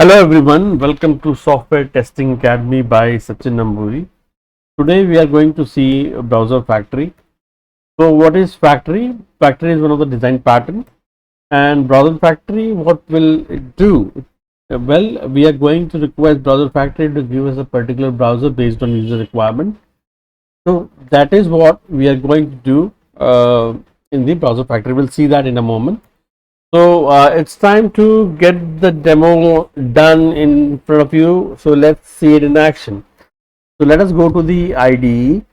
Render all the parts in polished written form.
Hello everyone, welcome to Software Testing Academy by Sachin Namburi. Today we are going to see Browser Factory. So what is Factory? Factory is one of the design pattern, and Browser Factory, what will it do? Well, we are going to request Browser Factory to give us a particular browser based on user requirement. So that is what we are going to do in the Browser Factory. We'll see that in a moment. So it's time to get the demo done in front of you. So let's see it in action. So let us go to the IDE.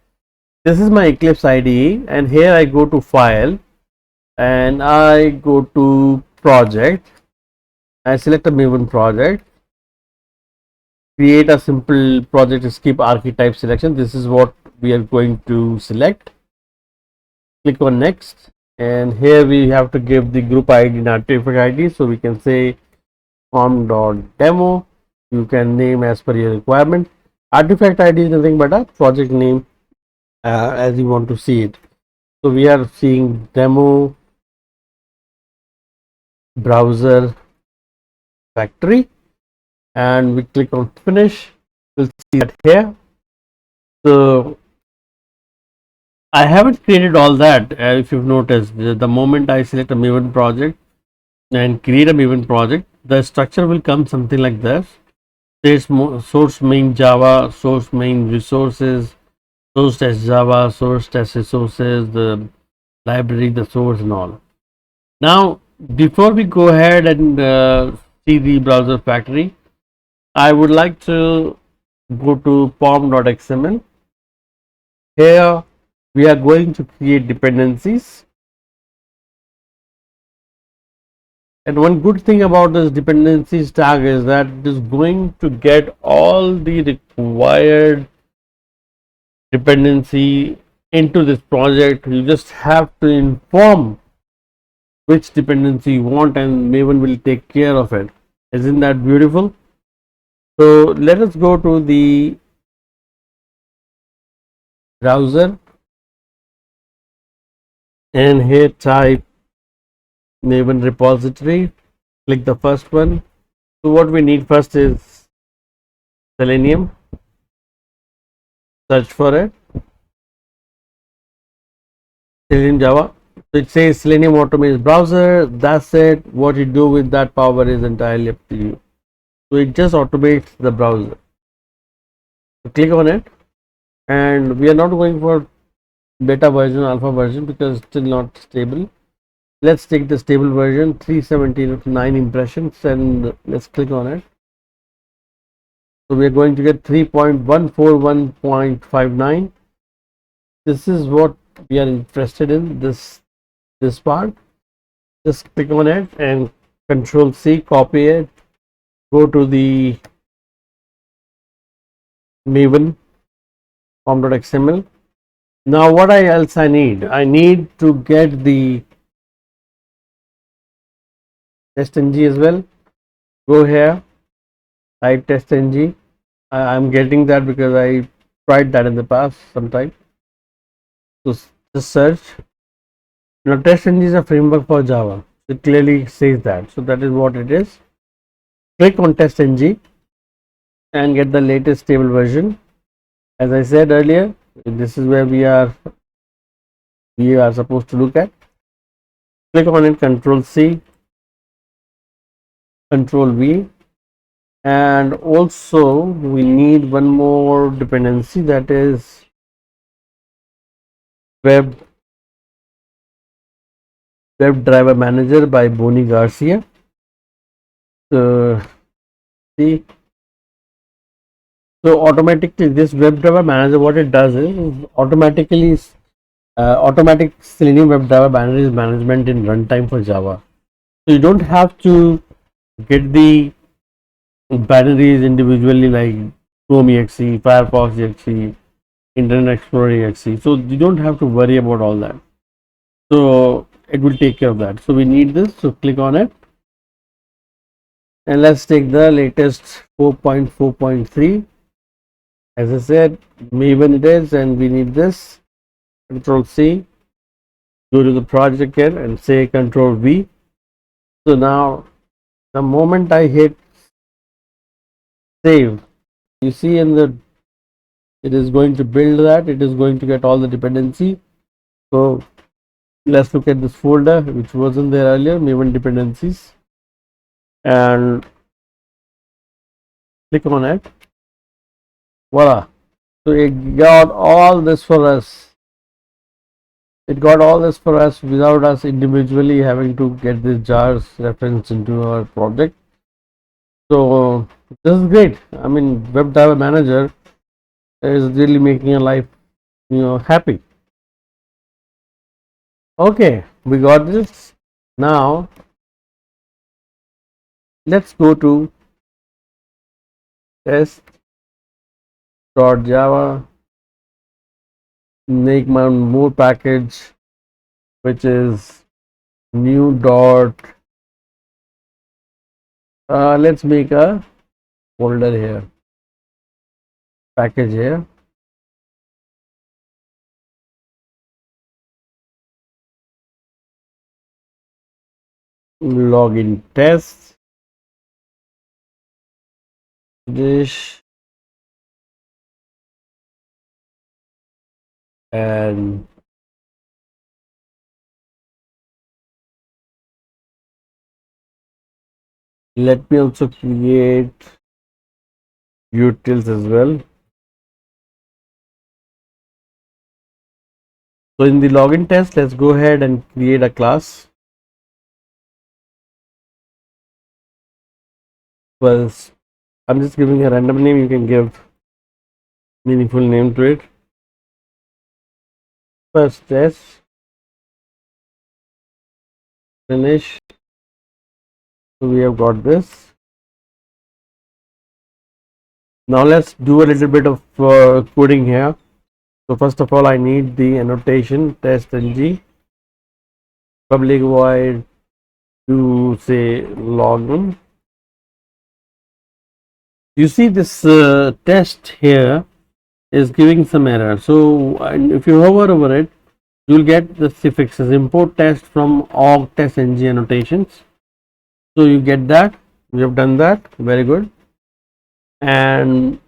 This is my Eclipse IDE, and here I go to File, and I go to Project. I select a Maven project, create a simple project, skip archetype selection. This is what we are going to select. Click on Next, and here we have to give the group ID and artifact ID. So we can say form.demo. You can name as per your requirement. Artifact ID is nothing but a project name as you want to see it. So we are seeing demo browser factory, and we click on finish. We'll see that here. So I haven't created all that. If you've noticed, the moment I select a Maven project and create a Maven project, the structure will come something like this. Source main Java, source main resources, source test Java, source test resources, the library, the source, and all. Now, before we go ahead and see the browser factory, I would like to go to pom.xml. Here we are going to create dependencies. And one good thing about this dependencies tag is that it is going to get all the required dependency into this project. You just have to inform which dependency you want, and Maven will take care of it. Isn't that beautiful? So let us go to the browser, and here type Maven repository. Click the first one. So what we need first is Selenium. Search for it. Selenium Java. So it says Selenium automates browser. That's it. What you do with that power is entirely up to you. So it just automates the browser. So click on it, and we are not going for beta version, alpha version, because it's still not stable. Let's take the stable version, 379 impressions, and let's click on it. So we are going to get 3.141.59. This is what we are interested in, this part. Just click on it and Control C, copy it, go to the Maven form.xml. Now what else I need? I need to get the test.ng as well. Go here, type test.ng. I'm getting that because I tried that in the past sometime. So just search. Now test.ng is a framework for Java. It clearly says that. So that is what it is. Click on test.ng and get the latest stable version. As I said earlier, this is where we are supposed to look at. Click on it, Control C, Control V, and also we need one more dependency, that is web driver manager by Boni Garcia. See, so automatically this web driver manager, what it does is automatic Selenium web driver manager is management in runtime for Java. So you don't have to get the binaries individually like Chrome exe, Firefox exe, Internet Explorer exe. So you don't have to worry about all that. So it will take care of that. So we need this. So click on it, and let's take the latest 4.4.3. As I said, Maven it is, and we need this. Control C, go to the project here and say Control V. So now the moment I hit save. You see in the, it is going to build that, it is going to get all the dependency. So let's look at this folder which wasn't there earlier, Maven dependencies, and click on it. Voila. So it got all this for us. It got all this for us without us individually having to get this jars reference into our project. So this is great. I mean, WebDriver Manager is really making your life, happy. Okay, we got this. Now let's go to test.java, make my more package, which is new dot. Let's make a folder here, package here. Login test dish, and let me also create utils as well. So in the login test, let's go ahead and create a class. Well, I'm just giving a random name. You can give meaningful name to it. First test, finish. So we have got this. Now let's do a little bit of coding here. So first of all, I need the annotation test ng public void to say login. You see this test here is giving some error. So if you hover over it, you'll get the suffixes import test from org test ng annotations. So you get that. We have done that. Very good. And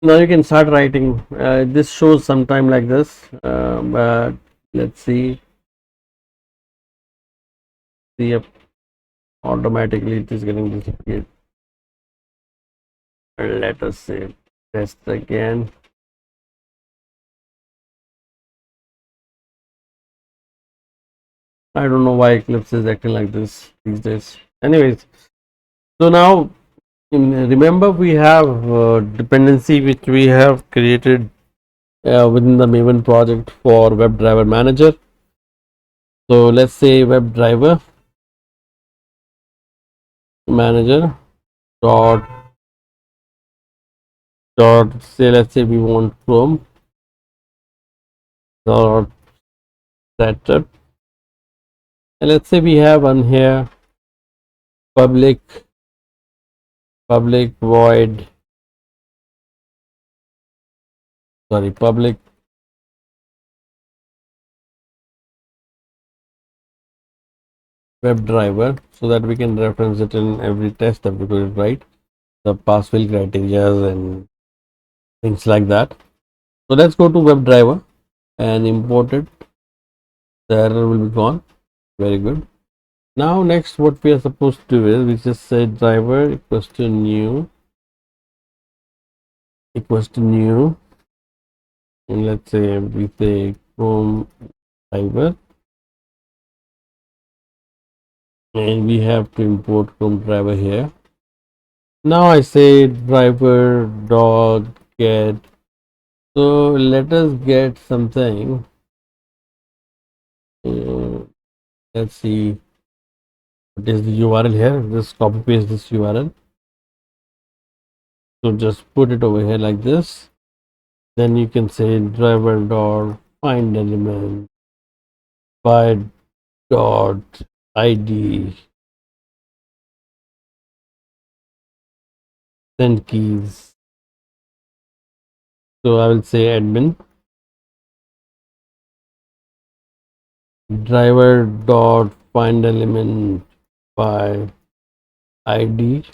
now you can start writing. This shows sometime like this, but let's see. See, automatically it is getting disappeared. Let us say test again. I don't know why Eclipse is acting like this these days. Anyways, so now remember we have dependency which we have created within the Maven project for WebDriver Manager. So let's say WebDriver Manager dot say, let's say we want Chrome dot setup, and let's say we have on here public void, sorry, public WebDriver, so that we can reference it in every test that we could write, the pass fail criteria and things like that. So let's go to WebDriver and import it. The error will be gone. Very good. Now next what we are supposed to do is we just say driver equals to new and let's say we say Chrome driver, and we have to import Chrome driver here. Now I say driver dot get, so let us get something. Let's see what is the URL here. Just copy paste this URL. So just put it over here like this. Then you can say driver dot find element by dot id send keys. So I will say admin driver dot find element by id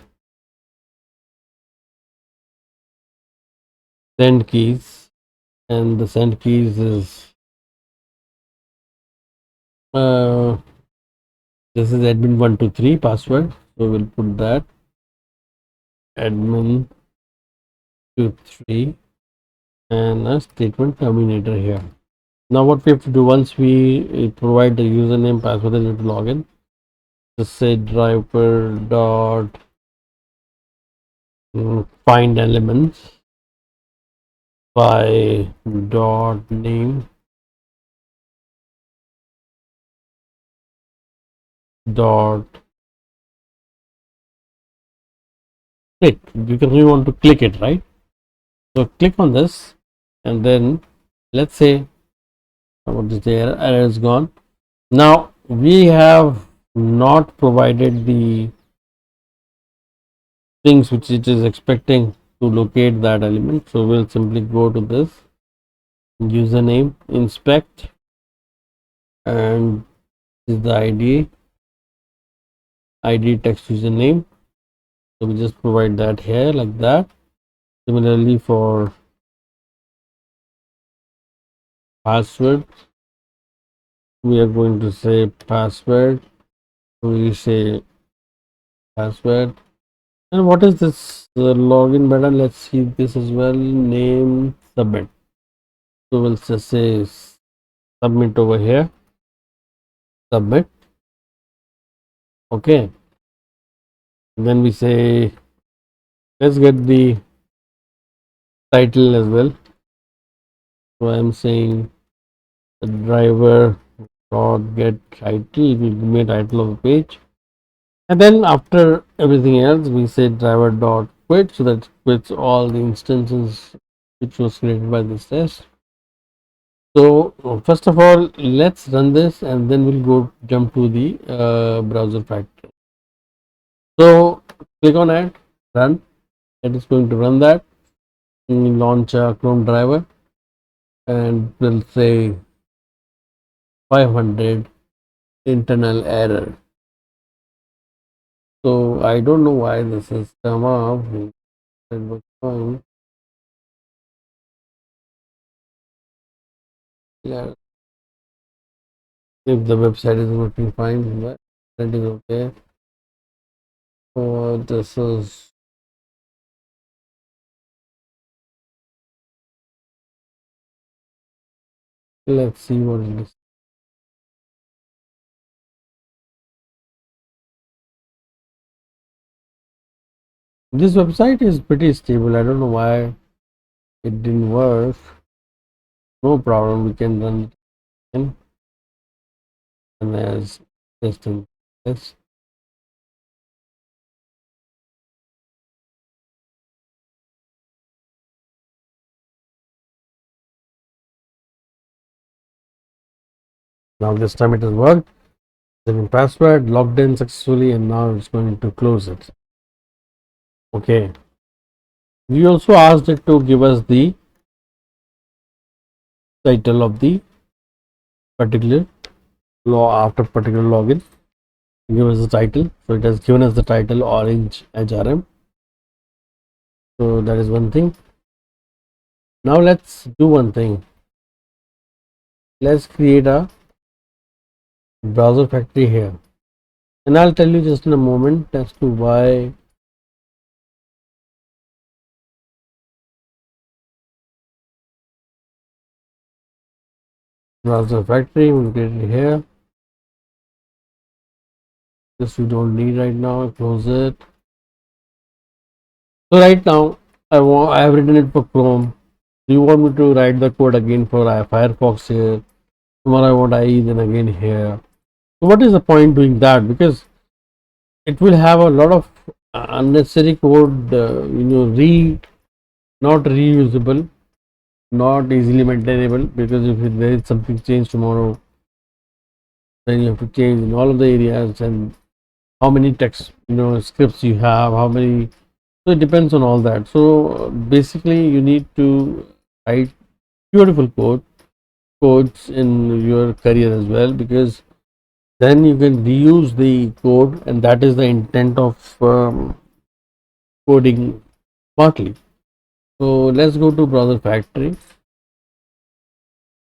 send keys, and the send keys is uh, this is admin123 password, so we'll put that admin23 and a statement terminator here. Now what we have to do, once we provide the username, password, and we log in, just say driver dot find elements by dot name dot click, because we want to click it, right? So click on this, and then let's say about this error is gone. Now we have not provided the things which it is expecting to locate that element, so we'll simply go to this username, inspect, and this is the id text username, so we just provide that here like that. Similarly for password, we are going to say password, we say password. And what is this login button? Let's see this as well, name, submit. So we'll just say submit over here, submit. Okay, then we say let's get the title as well. So I'm saying the driver dot get title will give me a title of the page, and then after everything else we say driver dot quit, so that quits all the instances which was created by this test. So first of all, let's run this, and then we'll go jump to the BrowserFactory. So click on it, run. It is going to run that. Launch a Chrome driver, and we'll say 500 internal error. So I don't know why this has come up. Yeah, if the website is working fine, but that is okay. So this is let's see what it is. This website is pretty stable. I don't know why it didn't work. No problem, we can run it again, and as testing this. Now this time it has worked. Then password logged in successfully, and now it's going to close it. Okay, we also asked it to give us the title of the particular law after particular login. Give us the title, so it has given us the title orange HRM. So that is one thing. Now let's do one thing. Let's create a BrowserFactory here, and I'll tell you just in a moment as to why. BrowserFactory, we'll get it here. This we don't need right now. Close it. So right now I have written it for Chrome. Do you want me to write the code again for Firefox here? Tomorrow I want IE, then again here. So what is the point doing that? Because it will have a lot of unnecessary code, not reusable, not easily maintainable. Because if there is something changed tomorrow, then you have to change in all of the areas, and how many text scripts you have, how many. So it depends on all that. So basically you need to write beautiful codes in your career as well, because then you can reuse the code, and that is the intent of coding smartly. So let's go to BrowserFactory,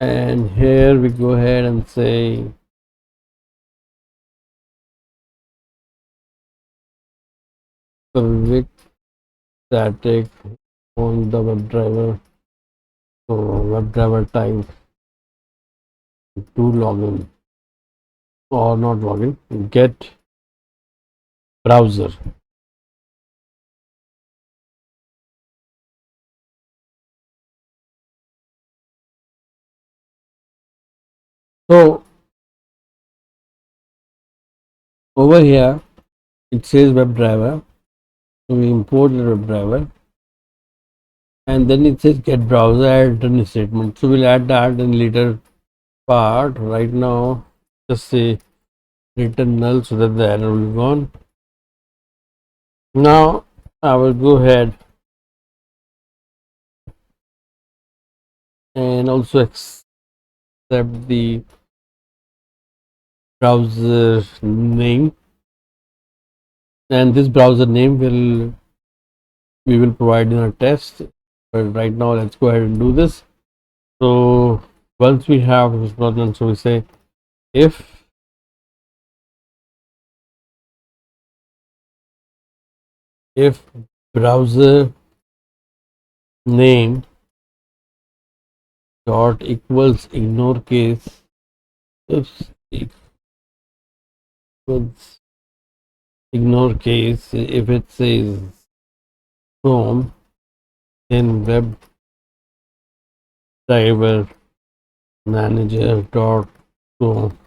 and here we go ahead and say convict static on the WebDriver. So WebDriver type to login, or not login, get browser. So over here it says WebDriver, so we import the WebDriver, and then it says get browser, add return statement. So we'll add that in later part. Right now just say return null so that the error will be gone. Now I will go ahead and also accept the browser name, and this browser name will we will provide in our test, but right now let's go ahead and do this. So once we have this browser, so we say if browser name dot equals ignore case, if equals ignore case, if it says Chrome, then web driver manager dot Chrome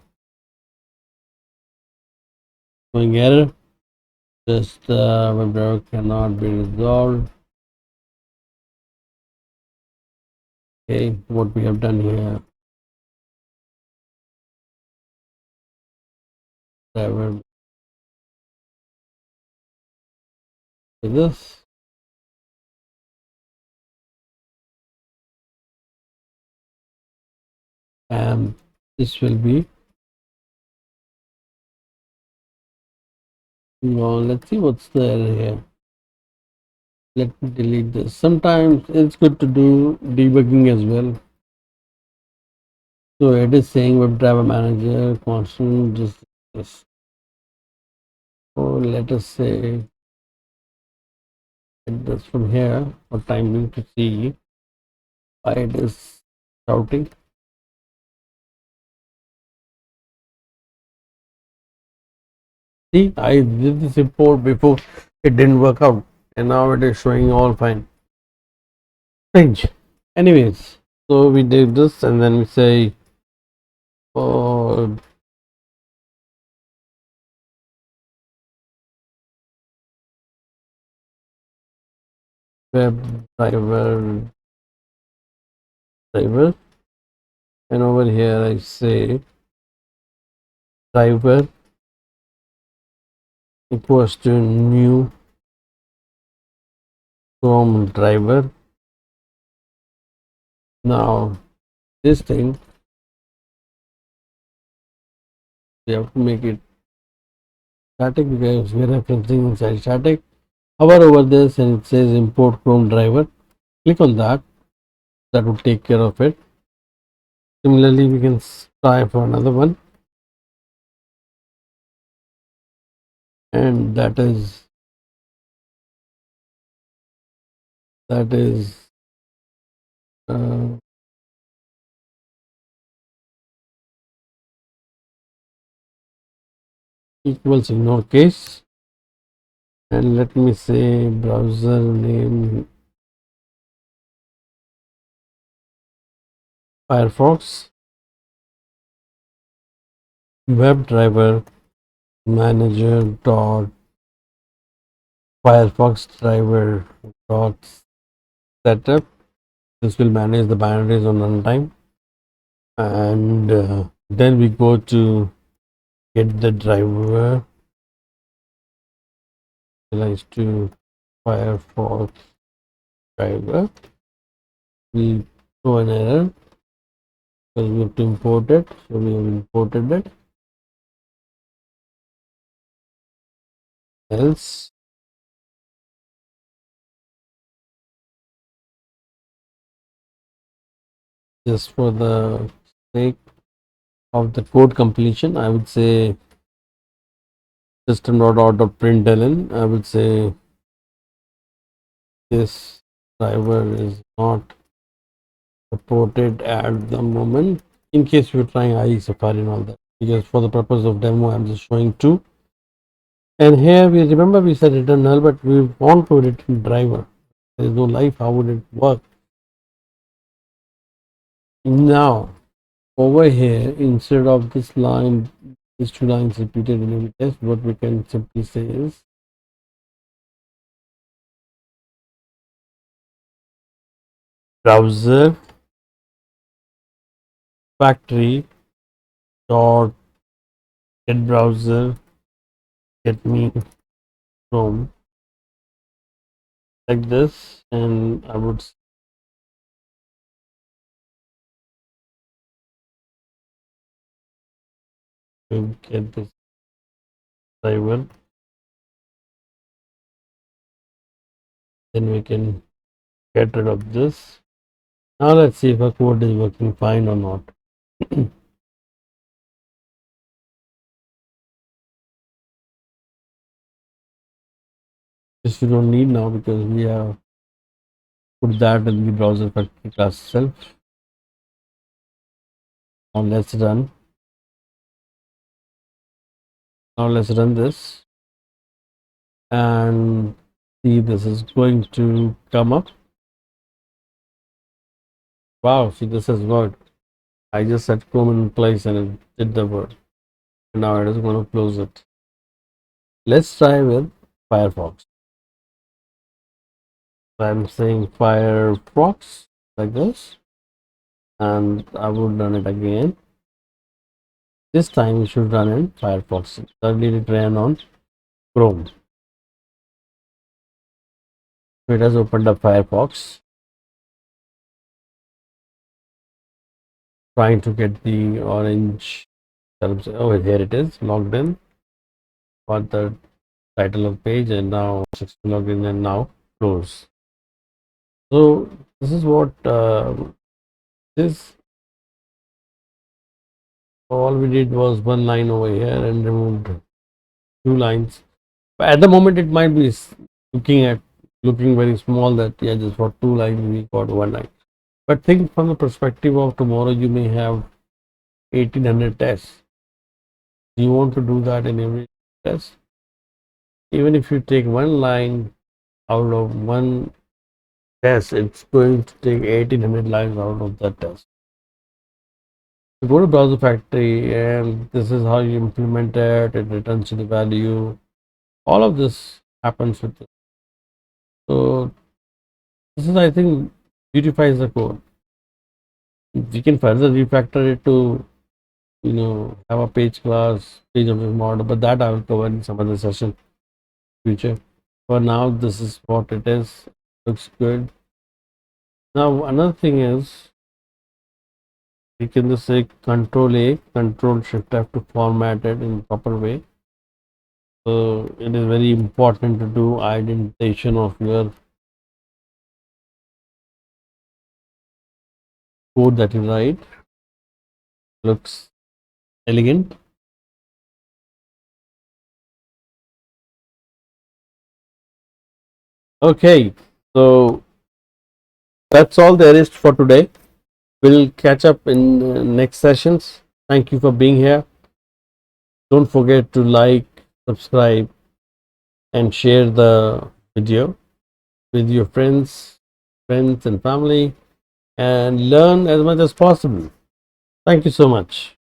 showing error, just web driver cannot be resolved. Okay, what we have done here, driver is this, and this will be, well, let's see what's the error here. Let me delete this. Sometimes it's good to do debugging as well. So it is saying WebDriver Manager constant just this. So let us say this from here for time being to see why it is shouting. See, I did this import before, it didn't work out, and now it is showing all fine. Strange. Anyways, so we did this, and then we say oh, WebDriver driver, and over here I say driver equals to new Chrome driver. Now this thing we have to make it static because we are referencing inside static. Hover over this and it says import Chrome driver. Click on that. That will take care of it. Similarly, we can try for another one, and that is uh, equals ignore case, and let me say browser name Firefox, WebDriver manager dot Firefox driver dot setup. This will manage the binaries on runtime, and then we go to get the driver initialized to Firefox driver. We throw an error because we have to import it, so we have imported it. Else just for the sake of the code completion, I would say system.out.println. I would say this driver is not supported at the moment. In case you're trying IE Safari and all that, because for the purpose of demo, I'm just showing two. And here we remember we said return null, but we want to return driver. There is no life. How would it work? Now, over here, instead of this line, these two lines repeated in every test, what we can simply say is browser factory dot get browser get me Chrome like this, and I would get this driver, then we can get rid of this. Now let's see if our code is working fine or not. This we don't need now because we have put that in the browser factory class itself. Now let's run. Now let's run this and see this is going to come up. Wow, see this has worked. I just set Chrome in place and it did the work. Now it is going to close it. Let's try with Firefox. I'm saying Firefox like this, and I would run it again. This time we should run in Firefox. Earlier it ran on Chrome. So it has opened up Firefox, trying to get the orange. Oh, here it is, logged in. Got the title of page, and now log in, and now close. So this is what this. All we did was one line over here and removed two lines. But at the moment, it might be looking very small. That yeah, just for two lines we got one line. But think from the perspective of tomorrow, you may have 1800 tests. You want to do that in every test. Even if you take one line out of one test, it's going to take 1800 lines out of that test. So go to BrowserFactory, and this is how you implement it. It returns you the value. All of this happens with this. So this is, I think, beautifies the code. We can further refactor it to, have a page class, page object model, but that I will cover in some other session future. For now, this is what it is. Looks good. Now another thing is we can just say Control A, Control Shift F to format it in proper way. So it is very important to do identification of your code that you write. Looks elegant. Okay, so that's all there is for today. We'll catch up in next sessions. Thank you for being here. Don't forget to like, subscribe, and share the video with your friends and family, and learn as much as possible. Thank you so much.